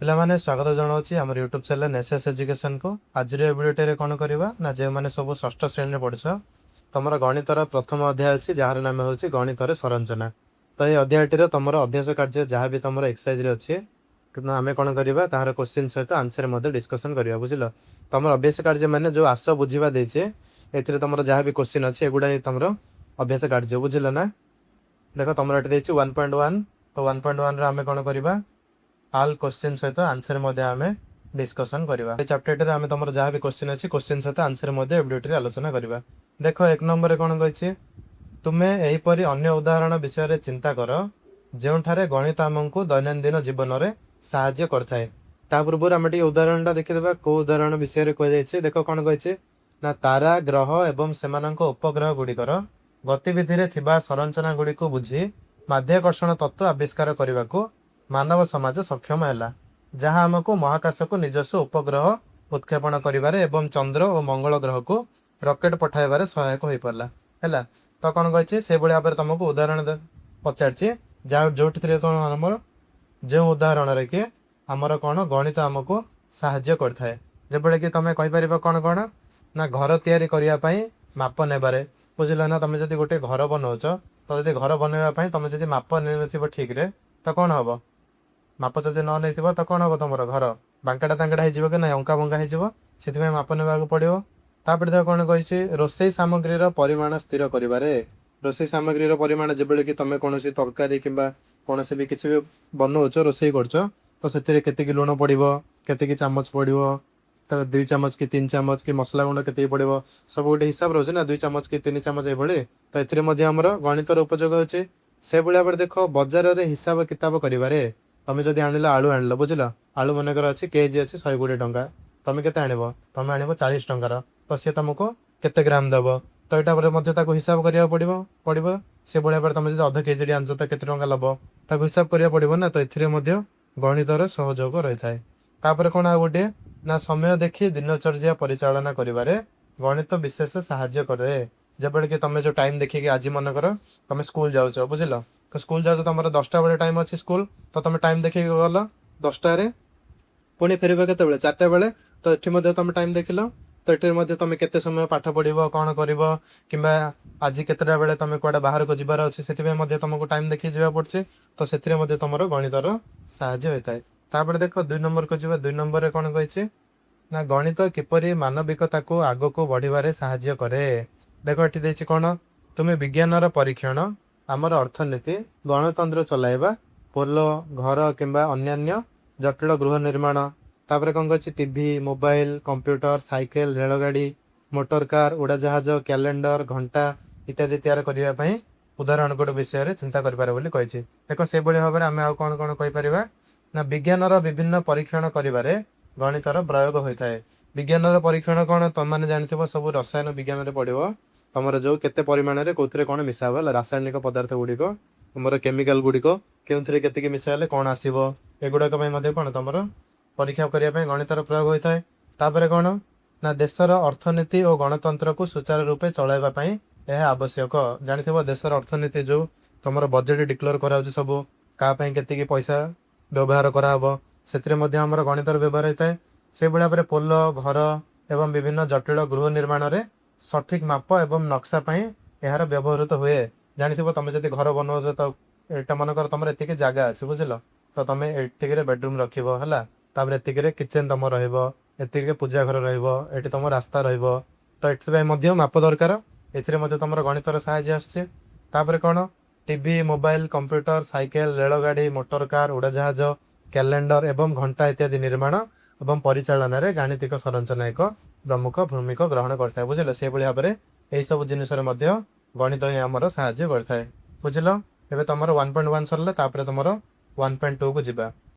ପିଲାମାନେ ସ୍ୱାଗତ ଜଣାଉଛି ଆମର ୟୁଟ୍ୟୁବ ଚ୍ୟାନେଲ ଏସ୍ଏସ୍ ଏଜୁକେସନକୁ। ଆଜିର ଏ ଭିଡ଼ିଓଟିରେ କ'ଣ କରିବା ନା, ଯେଉଁମାନେ ସବୁ ଷଷ୍ଠ ଶ୍ରେଣୀରେ ପଢ଼ୁଛ, ତମର ଗଣିତର ପ୍ରଥମ ଅଧ୍ୟାୟ ଅଛି ଯାହାର ନାମ ହେଉଛି ଗଣିତରେ ସରଞ୍ଚନା। ତ ଏହି ଅଧ୍ୟାୟଟିର ତମର ଅଭ୍ୟାସ କାର୍ଯ୍ୟ ଯାହା ବି ତମର ଏକ୍ସରସାଇଜରେ ଅଛି, କିନ୍ତୁ ଆମେ କ'ଣ କରିବା ତାହାର କ୍ୱେଶ୍ଚିନ୍ ସହିତ ଆନ୍ସର ମଧ୍ୟ ଡିସ୍କସନ୍ କରିବା। ବୁଝିଲ, ତମର ଅଭ୍ୟାସ କାର୍ଯ୍ୟ ମାନେ ଯେଉଁ ଆସ ବୁଝିବା ଦେଇଛେ, ଏଥିରେ ତମର ଯାହା ବି କ୍ୱେଶ୍ଚିନ୍ ଅଛି ଏଗୁଡ଼ା ତମର ଅଭ୍ୟାସ କାର୍ଯ୍ୟ। ବୁଝିଲ ନା? ଦେଖ ତମର ଏଠି ଦେଇଛି 1.1। ତ 1.1ରେ ଆମେ କ'ଣ କରିବା, all क्वेश्चन सहित आंसर मध्य आमे डिस्कशन करबा। ए चैप्टर रे आमे तमरो जहा भी क्वेश्चन अछि क्वेश्चन सहित आंसर मध्य वीडियो रे आलोचना करबा। देखो एक नंबर रे कोन कहछि, तुमे एही परी अन्य उदाहरण विषय रे चिंता कर जेउठारे गणित आमंकु दैनंदिन जीवन रे सहाय्य करथाय। ता पूर्व आमे टी उदाहरणटा देखि देबा। को उदाहरण विषय रे कह जायछि, देखो कोन कहछि ना, तारा ग्रह एवं सेमानंको उपग्रह गुडीकर गतिविधि रे थिबा संरचना गुडी को बुझी माध्याकर्षण तत्व आविष्कार करबाकू मानव समाज सक्षम है, जहाँ आमको महाकाश को निजस्व उपग्रह उत्क्षेपण करिवारे एवं चंद्र और मंगल ग्रह को रॉकेट पठाइबारे सहायक हो पारला है। तो कौन कही से भाई भाव तुमको उदाहरण पचारछि जो कौन आमर जो उदाहरण रे कि आमर कौन गणित आमको साहाय्य करथाए। जेबळे कि तुम कहीपर कौन कौन ना, घर तैयारी करने माप नेबारे। बुझिल ना, तुम जदि गोटे घर बनाऊच तो जदि घर बनवाई तुम जदि माप नहीं ठीक रे तो कौन हम माप जदि न नहीं तो कौन हम तुम घर बांकाटा तांकाटा हो कि ना, अंका बंका हो माप ने पड़ो। तापर देख कौन कही, रोसई सामग्री परिमाण स्थिर करिवारे। रोसई सामग्री परिमाण जेबळे कि तुम कौन तरकारी कि कौन भी किसी भी बनाऊच रोसई कर तो से लुण पड़ो, के चामच पड़ो, तो 2 चामच कि 3 चामच कि मसला गुंड के पड़ो, सब गोटे हिसाब रोचे ना, 2 चामच कि 3 चामच ये। तो ये गणितर उपयोग होचे। से भाई भाव देख बजार में हिसाब किताब करिवारे तुम जदि आनिल आलू आनिल, बुझिल, आलू मनकर अच्छी केजी अच्छी 120 टंका, तुम के आण तुम आण 40 टंकार, तो सी तुमको केते ग्राम दब, तो यहाँ हिसाब करा पड़ो। से भाई भाव तुम जो अध केजी आनच तो केते टंका लब ताको हिसाब करा पड़ो ना। तो ये गणितर सहयोग रही थाए। तापर कौन आ गोटे ना, समय देखी दिनचर्या परिचालना करिवारे गणित विशेष साहाय्य करे। जब कि तुम जो टाइम देखिए आज मनकर तुम स्कूल जाऊच, बुझिल, तो स्कूल जाऊच तुम 10टा बेले टाइम अच्छी स्कूल, तो तुम टाइम देखिए गल 10टा पुणी फेर के 4टा बेले, तो ये तुम टाइम देख लो, तो ये तुम केते समय पाठ पढ़ो कौन कर कि आज केतटा बेले तुम कौड़ा बाहर को जबार अच्छे से तुमको टाइम देखिए जावा पड़े। तो से तुम गणितर साहाय्य होता है। तापर देख 2 नंबर को जीवा। 2 नंबर रे कौन कही ना, गणित किपरि मानविकता को आग को बढ़िबारे साहाय्य करे। देख ये कौन, तुम्हें विज्ञानर परीक्षण आमर अर्थनीति गणतंत्र चलाइबा पोल घर किंबा अन्यान्य जटिल गृह निर्माण। तापर कौन कही टीवी मोबाइल कंप्यूटर साइकेल रेलगाड़ी मोटर कार उड़ाजाहाज कैलेंडर घंटा इत्यादि तैयार करने उदाहरण गोटे विषय में चिंता करें। देख से भाव में आम कौन कौन कहीपर ना, विज्ञानर विभिन्न परीक्षण करिवारे गणितर प्रयोग होता है। विज्ञानर परीक्षण कौन तुम मैंने जानथिबो, सब रसायन विज्ञान में पढ़ो तुम जो केते परिमाण में कौन कौन मिसाव रासायनिक पदार्थ गुड़िक तुम केमिकल गुड़िक के मिसाइले कौन आसो, एगुड़ाक कौन तुम परीक्षा करने गणितर प्रयोग होता है। तापर कौन ना, देशर अर्थनीति और गणतंत्र को सुचारू रूपे चलाइबापी यह आवश्यक। जानिथिबो देशर अर्थनीति जो तुम बजेट डिक्लेयर करा सब क्या के पैसा व्यवहार कराब से गणितर व्यवहार होता है। से भाव में पोल घर एवं विभिन्न जटिल गृह निर्माण में सठिक माप एवं नक्शा यार व्यवहृत हुए। जानिथिबो तुम जब घर बनाऊच तो यहाँ मनकर तुम एतिक जगह अच्छे, बुझिल, तो तुम एतिक बेडरूम रखिबो है, तापर एतिक किचेन तुम रतिक पूजा घर रही तुम रास्ता तो ये माप दरकार। ये तुम गणितर साहाय्य आसছে। तापर कौन टीवी मोबाइल कंप्यूटर साइकेल रेलगाड़ी मोटर कार उड़ाजाहाज कैलेंडर एवं घंटा इत्यादि निर्माण एवं परिचालन में गाणितिक संरचना एक प्रमुख भूमिका ग्रहण करता है। बुझिल, से भाव में यही सब जिनस गणित ही आमर साहाय्य करता है। बुझिल, एबे तुम 1.1 सरला, तुम 1.2 को जीवा।